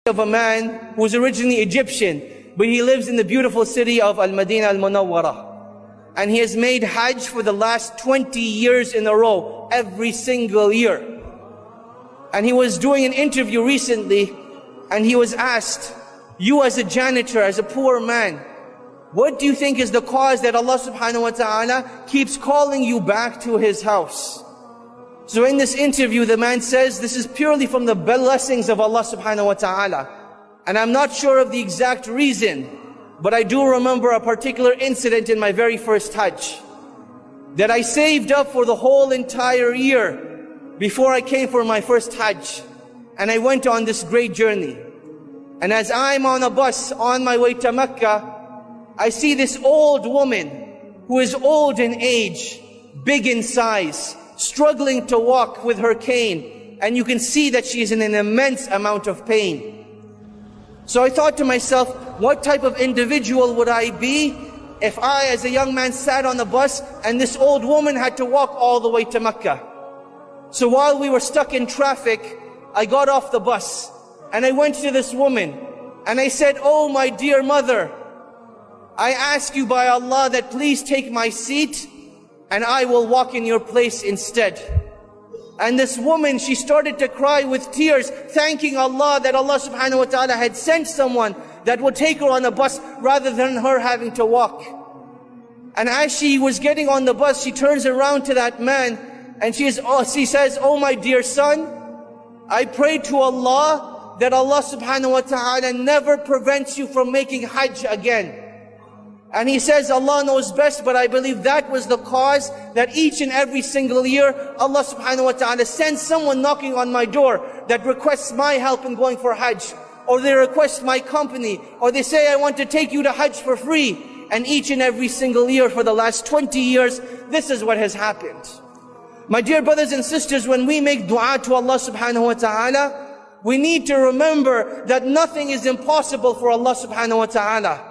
of a man who was originally Egyptian, but he lives in the beautiful city of Al-Madinah Al-Munawwarah. And he has made Hajj for the last 20 years in a row, every single year. And he was doing an interview recently, and he was asked, you as a janitor, as a poor man, what do you think is the cause that Allah subhanahu wa ta'ala keeps calling you back to His house? So in this interview, the man says, this is purely from the blessings of Allah subhanahu wa ta'ala. And I'm not sure of the exact reason, but I do remember a particular incident in my very first Hajj, that I saved up for the whole entire year before I came for my first Hajj. And I went on this great journey. And as I'm on a bus on my way to Mecca, I see this old woman who is old in age, big in size, struggling to walk with her cane. And you can see that she is in an immense amount of pain. So I thought to myself, what type of individual would I be if I, as a young man, sat on the bus and this old woman had to walk all the way to Mecca? So while we were stuck in traffic, I got off the bus and I went to this woman and I said, oh my dear mother, I ask you by Allah that please take my seat and I will walk in your place instead. And this woman, she started to cry with tears, thanking Allah that Allah subhanahu wa ta'ala had sent someone that would take her on a bus rather than her having to walk. And as she was getting on the bus, she turns around to that man and she says, oh my dear son, I pray to Allah that Allah subhanahu wa ta'ala never prevents you from making Hajj again. And he says, Allah knows best, but I believe that was the cause that each and every single year, Allah subhanahu wa ta'ala sends someone knocking on my door that requests my help in going for Hajj. Or they request my company. Or they say, I want to take you to Hajj for free. And each and every single year for the last 20 years, this is what has happened. My dear brothers and sisters, when we make dua to Allah subhanahu wa ta'ala, we need to remember that nothing is impossible for Allah subhanahu wa ta'ala.